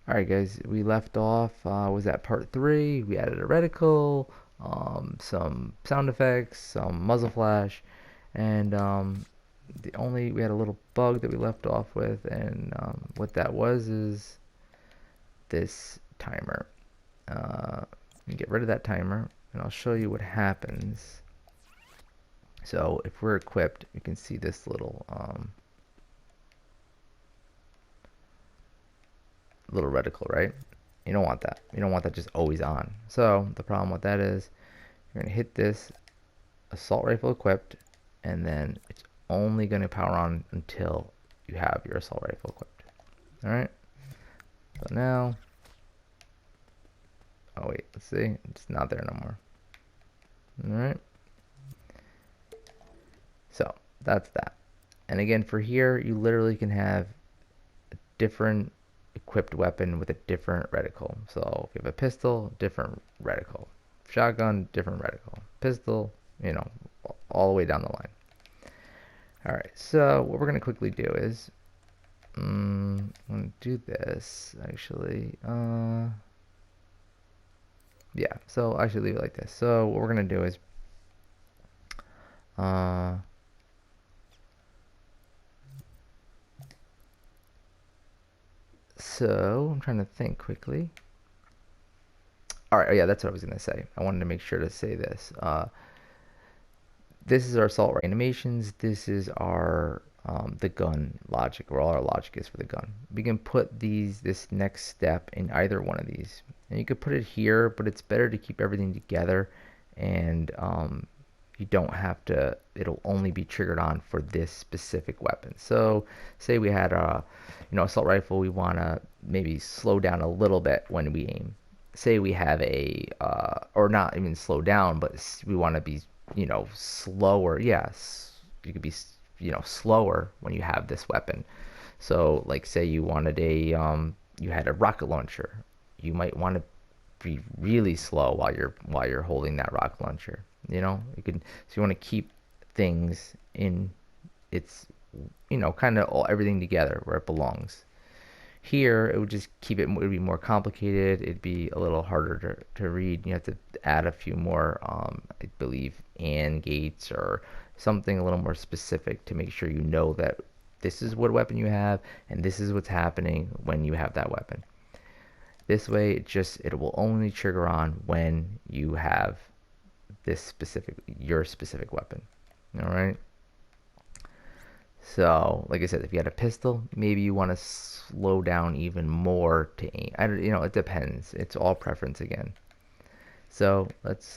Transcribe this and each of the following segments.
Alright guys, we left off, was at part 3. We added a reticle, some sound effects, some muzzle flash, and we had a little bug that we left off with, and what that was is this timer. Get rid of that timer, and I'll show you what happens. So if we're equipped, you can see this little reticle, right? You don't want that. You don't want that just always on. So the problem with that is you're going to hit this assault rifle equipped, and then it's only going to power on until you have your assault rifle equipped. Alright? So now, oh wait, let's see. It's not there no more. Alright? So that's that. And again, for here, you literally can have a different equipped weapon with a different reticle. So if you have a pistol, different reticle. Shotgun, different reticle. Pistol, you know, all the way down the line. Alright, so what we're going to quickly do is, I'm going to do this, actually. Yeah, so I should leave it like this. So what we're going to do is, so I'm trying to think quickly. Alright, oh yeah, that's what I was going to say. I wanted to make sure to say this. This is our assault animations. This is our the gun logic, where all our logic is for the gun. We can put this next step in either one of these, and you could put it here, but it's better to keep everything together, and you don't have to. It'll only be triggered on for this specific weapon. So, say we had a, assault rifle. We want to maybe slow down a little bit when we aim. Say we have a, or not even slow down, but we want to be slower. Yes, you could be, slower when you have this weapon. So, like, say you wanted you had a rocket launcher. You might want to be really slow while you're holding that rocket launcher. So you want to keep things in its, kind of everything together where it belongs. Here, it would just keep it would be more complicated. It'd be a little harder to read. You have to add a few more, I believe, AND gates or something a little more specific to make sure you know that this is what weapon you have and this is what's happening when you have that weapon. This way, it will only trigger on when you have your specific weapon. All right. So, like I said, if you had a pistol, maybe you want to slow down even more to aim. It depends. It's all preference again. So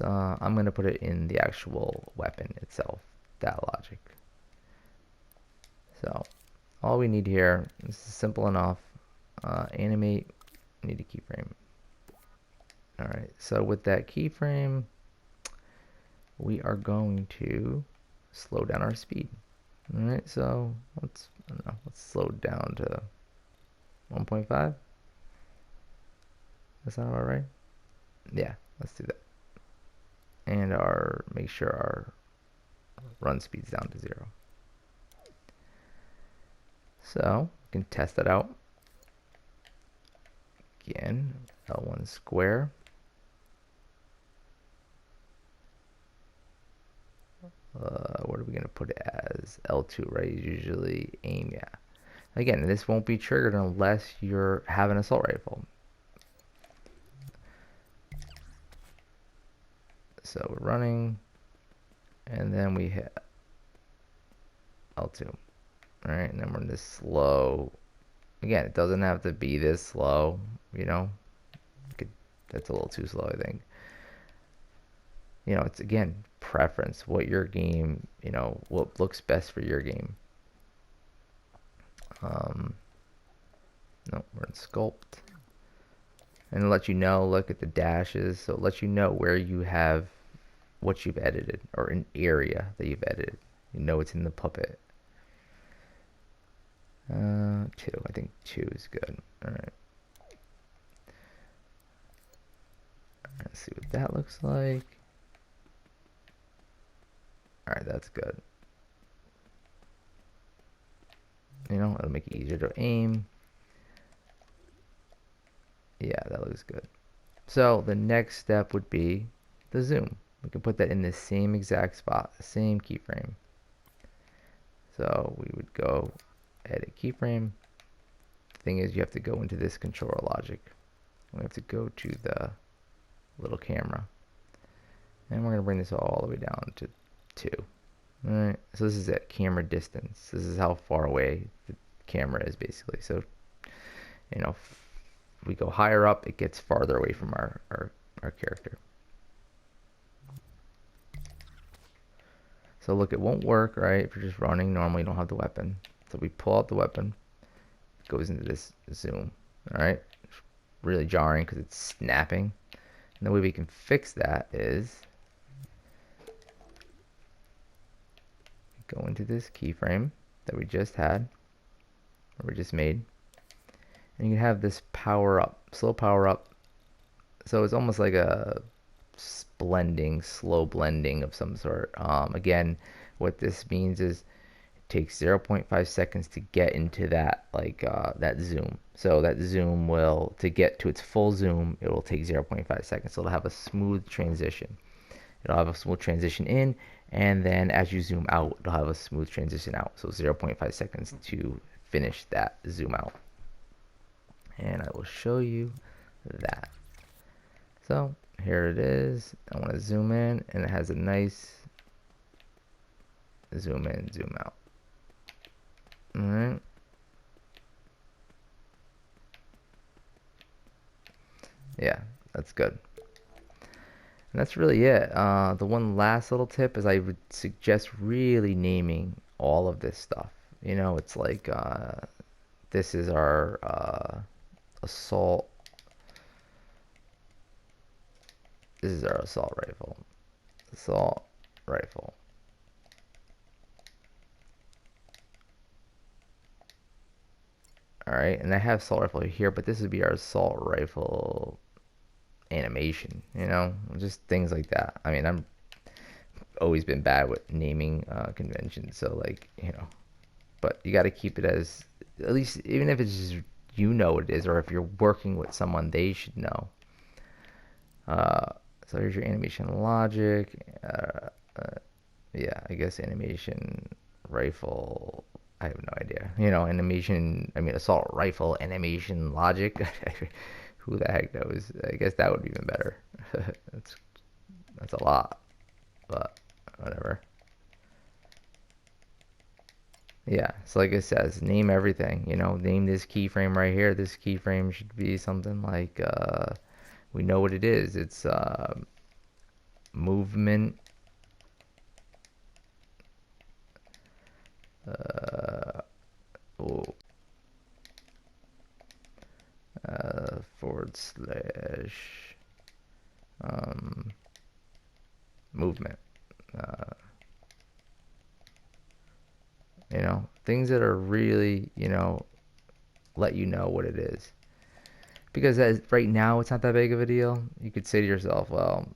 I'm going to put it in the actual weapon itself, that logic. So, all we need here, this is simple enough. Animate, need a keyframe. Alright, so with that keyframe, we are going to slow down our speed. Alright, so let's slow it down to 1.5. That sound about right? Yeah, let's do that. And make sure our run speed's down to 0. So we can test that out. Again, L1 square. What are we going to put it as? L2, right? Usually aim, yeah. Again, this won't be triggered unless you have an assault rifle. So we're running, and then we hit L2. Alright, and then we're in this slow. Again, it doesn't have to be this slow, that's a little too slow, I think. It's again preference, what your game, what looks best for your game. No, we're in sculpt, and it'll let you know. Look at the dashes, so it lets you know where you have what you've edited, or an area that you've edited. It's in the puppet. 2. I think 2 is good. All right. Let's see what that looks like. Alright, that's good. It'll make it easier to aim. Yeah, that looks good. So the next step would be the zoom. We can put that in the same exact spot, the same keyframe. So we would go edit keyframe. The thing is, you have to go into this controller logic. We have to go to the little camera. And we're going to bring this all the way down to 2. Alright, so this is at camera distance. This is how far away the camera is basically. So, you know, if we go higher up, it gets farther away from our character. So look, it won't work, right? If you're just running, normally you don't have the weapon. So we pull out the weapon, it goes into this zoom, alright? Really jarring because it's snapping. And the way we can fix that is go into this keyframe that we just had, or we just made, and you can have this power up, slow power up. So it's almost like a blending, slow blending of some sort. Again, what this means is it takes 0.5 seconds to get into that that zoom. So that zoom will, to get to its full zoom, it will take 0.5 seconds. So it'll have a smooth transition. It'll have a smooth transition in, and then as you zoom out, it'll have a smooth transition out. So 0.5 seconds to finish that zoom out. And I will show you that. So here it is. I want to zoom in, and it has a nice zoom in, zoom out. Alright. Yeah, that's good. And that's really it. The one last little tip is I would suggest really naming all of this stuff. You know, it's like this is our assault. This is our assault rifle. Assault rifle. Alright, and I have assault rifle here, but this would be our assault rifle animation, you know, just things like that. I mean, I'm always been bad with naming conventions, so like, you know, but you got to keep it as, at least, even if it's just, you know what it is, or if you're working with someone, they should know. So here's your animation logic. Yeah, I guess animation rifle. I have no idea. You know, animation. I mean, assault rifle animation logic. Who the heck knows? I guess that would be even better. That's a lot, but whatever. Yeah, so like it says, name everything. You know, name this keyframe right here. This keyframe should be something like we know what it is. It's movement. Oh, forward slash movement. You know, things that are really, you know, let you know what it is. Because as right now, it's not that big of a deal. You could say to yourself, well,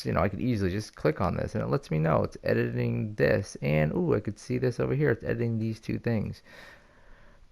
you know, I could easily just click on this and it lets me know it's editing this, and ooh, I could see this over here. It's editing these two things.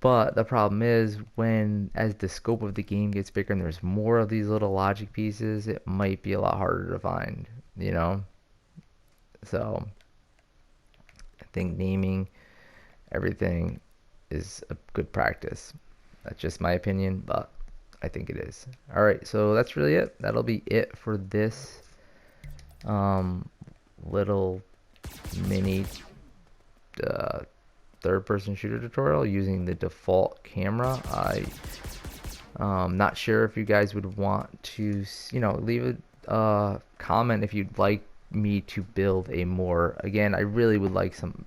But the problem is when, as the scope of the game gets bigger and there's more of these little logic pieces, it might be a lot harder to find, you know? So I think naming everything is a good practice. That's just my opinion, but I think it is. All right, so that's really it. That'll be it for this little mini third-person shooter tutorial using the default camera. Not sure if you guys would want to, you know, leave a comment if you'd like me to build a more. Again, I really would like some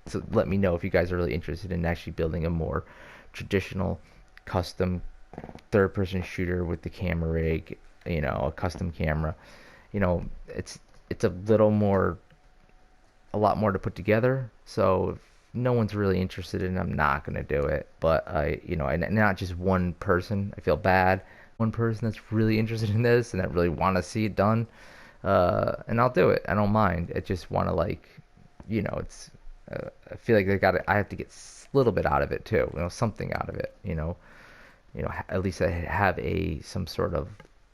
so let me know if you guys are really interested in actually building a more traditional custom third-person shooter with the camera rig, you know, a custom camera. You know, it's a little more, a lot more to put together. So if no one's really interested in it, I'm not gonna do it. But you know, and not just one person. I feel bad. One person that's really interested in this and that really want to see it done, and I'll do it. I don't mind. I just want to, like, you know, it's I feel like I have to get a little bit out of it too, something out of it, at least I have some sort of,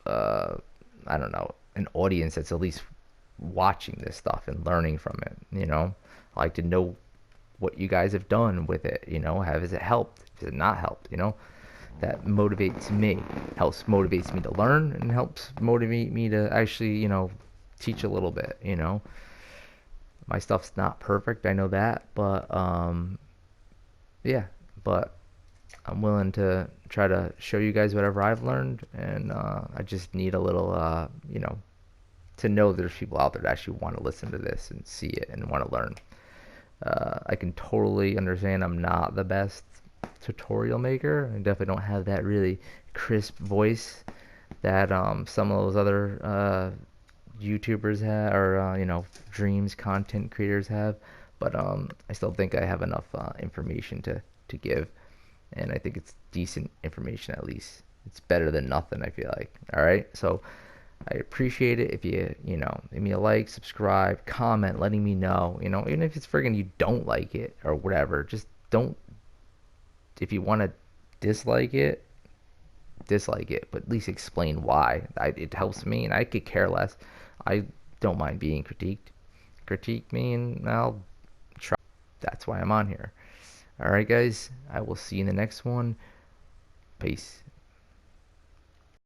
uh, I don't know, an audience that's at least watching this stuff and learning from it. I like to know what you guys have done with it, has it helped? Has it not helped? That motivates me, motivates me to learn and helps motivate me to actually, teach a little bit. My stuff's not perfect, I know that, but yeah, but I'm willing to try to show you guys whatever I've learned, and I just need a little, to know there's people out there that actually want to listen to this and see it and want to learn. I can totally understand I'm not the best tutorial maker. I definitely don't have that really crisp voice that some of those other YouTubers have, or dreams content creators have. But I still think I have enough information to give, and I think it's decent information at least. It's better than nothing, I feel like. All right, so I appreciate it if you give me a like, subscribe, comment, letting me know. Even if it's friggin' you don't like it or whatever, just don't. If you want to dislike it, dislike it, but at least explain why. It helps me, and I could care less. I don't mind being critiqued. Critique me, and I'll try. That's why I'm on here. All right, guys. I will see you in the next one. Peace.